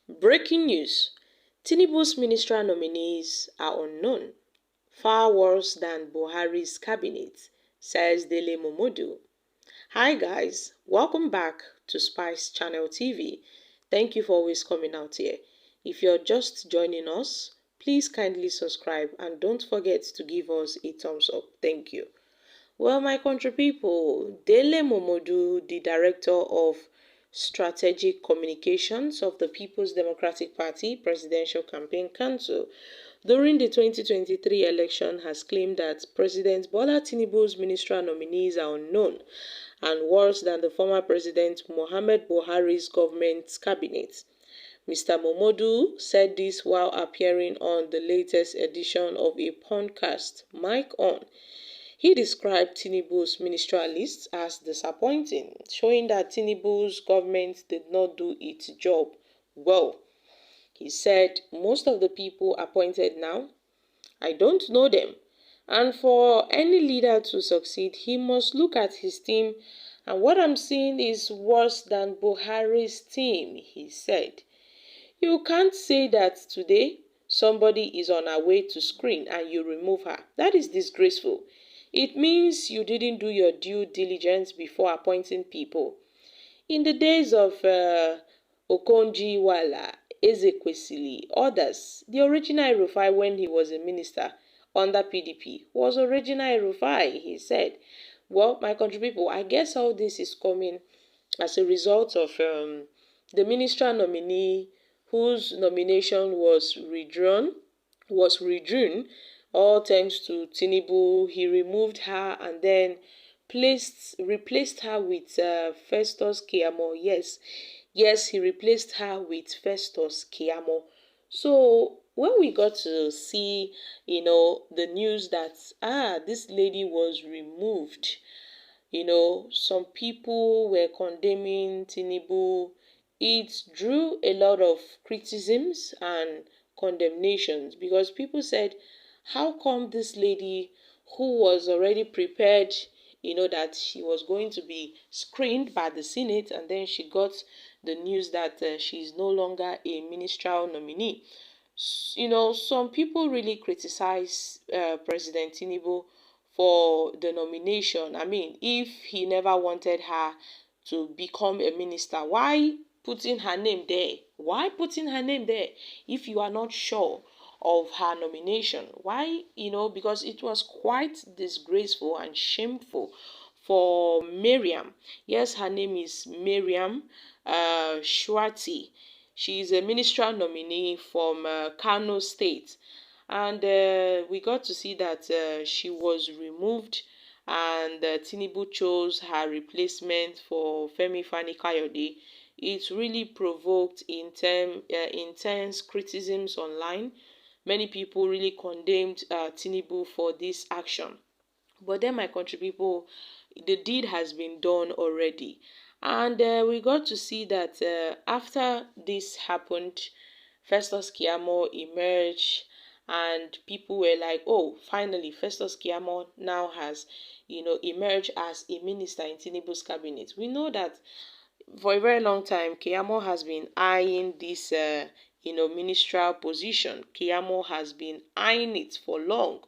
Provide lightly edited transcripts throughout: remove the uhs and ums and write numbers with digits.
Breaking news: Tinubu's ministerial nominees are unknown, far worse than Buhari's cabinet, says Dele Momodu. Hi guys, welcome back to Spice Channel TV. Thank you for always coming out here. If you're just joining us, please kindly subscribe and don't forget to give us a thumbs up. Thank you. Well, my country people, Dele Momodu, the director of Strategic Communications of the People's Democratic Party Presidential Campaign Council, during the 2023 election has claimed that President Bola Tinubu's ministerial nominees are unknown and worse than the former President Muhammad Buhari's government's cabinet. Mr. Momodu said this while appearing on the latest edition of a podcast, Mike On. He described Tinubu's ministerial list as disappointing, showing that Tinubu's government did not do its job well. He said, "Most of the people appointed now, I don't know them. And for any leader to succeed, he must look at his team. And what I'm seeing is worse than Buhari's team," he said. "You can't say that today somebody is on her way to screen and you remove her. That is disgraceful. It means you didn't do your due diligence before appointing people. In the days of Okonjo-Iweala, Ezekwesili, others, the original El-Rufai when he was a minister under PDP was original El-Rufai," he said. Well, my country people, I guess all this is coming as a result of the ministerial nominee whose nomination was withdrawn, all thanks to Tinubu. He removed her and then replaced her with Festus Keyamo. Yes, he replaced her with Festus Keyamo. So when we got to see, the news that this lady was removed, some people were condemning Tinubu. It drew a lot of criticisms and condemnations because people said, how come this lady who was already prepared, that she was going to be screened by the Senate, and then she got the news that she's no longer a ministerial nominee. Some people really criticize President Tinubu for the nomination. I mean, if he never wanted her to become a minister, why putting her name there? Why putting her name there if you are not sure of her nomination? Why? Because it was quite disgraceful and shameful for Miriam. Yes, her name is Miriam Shwati. She is a ministerial nominee from Kano State. And we got to see that she was removed, and Tinubu chose her replacement for Femi Fani-Kayode. It really provoked intense criticisms online. Many people really condemned Tinubu for this action. But then, my country people, the deed has been done already. And we got to see that after this happened, Festus Keyamo emerged and people were like, oh, finally, Festus Keyamo now has, emerged as a minister in Tinubu's cabinet. We know that for a very long time, Keyamo has been eyeing this, ministerial position. Keyamo has been eyeing it for long.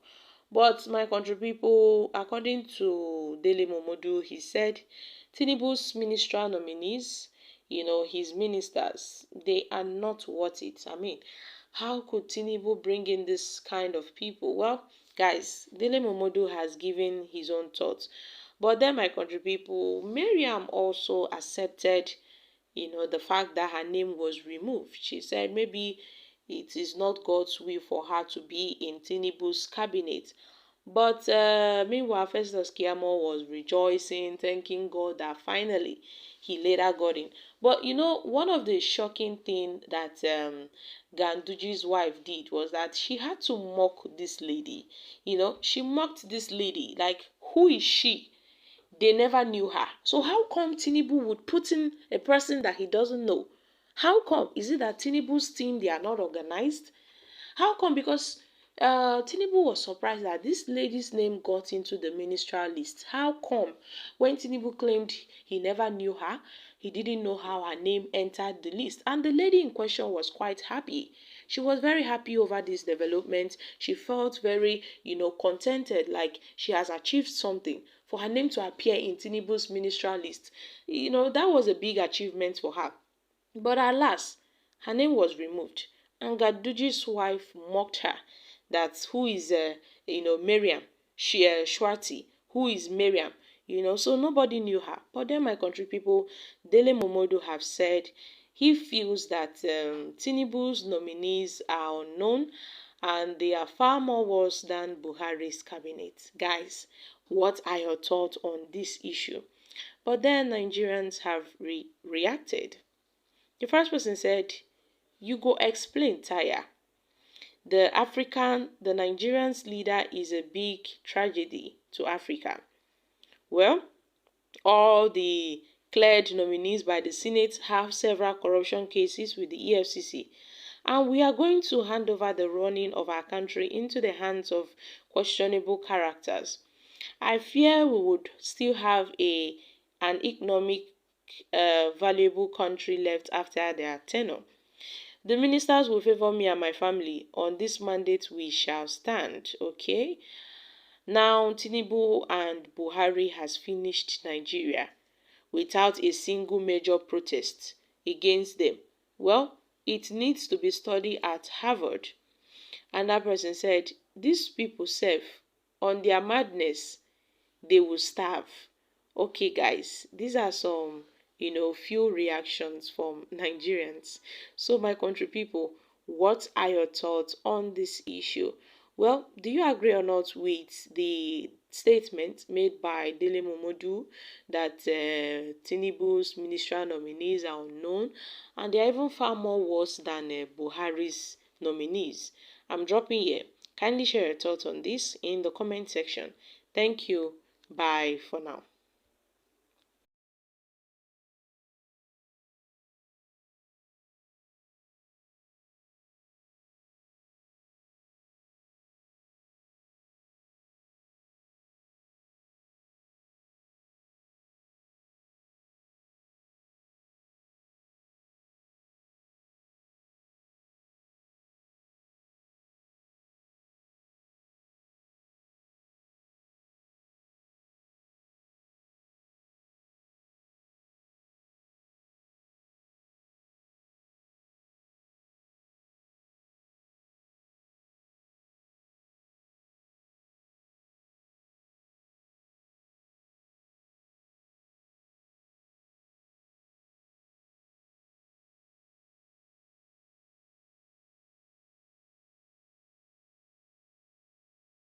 But my country people, according to Dele Momodu, he said Tinubu's ministerial nominees, his ministers, they are not worth it. I mean, how could Tinubu bring in this kind of people? Well, guys, Dele Momodu has given his own thoughts. But then, my country people, Miriam also accepted, the fact that her name was removed. She said maybe it is not God's will for her to be in Tinubu's cabinet. But meanwhile, Festus Keyamo was rejoicing, thanking God that finally he later got in. But one of the shocking things that Ganduji's wife did was that she had to mock this lady. She mocked this lady. Like, who is she? They never knew her. So how come Tinubu would put in a person that he doesn't know? How come? Is it that Tinubu's team, they are not organized? How come? Because Tinubu was surprised that this lady's name got into the ministerial list. How come? When Tinubu claimed he never knew her, he didn't know how her name entered the list. And the lady in question was quite happy. She was very happy over this development. She felt very, contented, like she has achieved something. For her name to appear in Tinubu's ministerial list, that was a big achievement for her. But alas, her name was removed, and Gaduji's wife mocked her that who is Miriam Shwati, who is Miriam, so nobody knew her. But then my country people, Dele Momodu have said he feels that Tinubu's nominees are unknown and they are far more worse than Buhari's cabinet. Guys, what are your thoughts on this issue? But then Nigerians have reacted. The first person said, "You go explain, Taya. The Nigerian's leader is a big tragedy to Africa." Well, all the cleared nominees by the Senate have several corruption cases with the EFCC, and we are going to hand over the running of our country into the hands of questionable characters. I fear we would still have an economic valuable country left after their tenure. The ministers will favor me and my family. On this mandate we shall stand, okay? Now Tinubu and Buhari has finished Nigeria without a single major protest against them. Well, it needs to be studied at Harvard. And that person said, these people serve on their madness, they will starve. Okay, guys, these are some, few reactions from Nigerians. So, my country people, what are your thoughts on this issue? Well, do you agree or not with the statement made by Dele Momodu that Tinubu's ministerial nominees are unknown and they are even far more worse than Buhari's nominees? I'm dropping here. Kindly share your thoughts on this in the comment section. Thank you. Bye for now.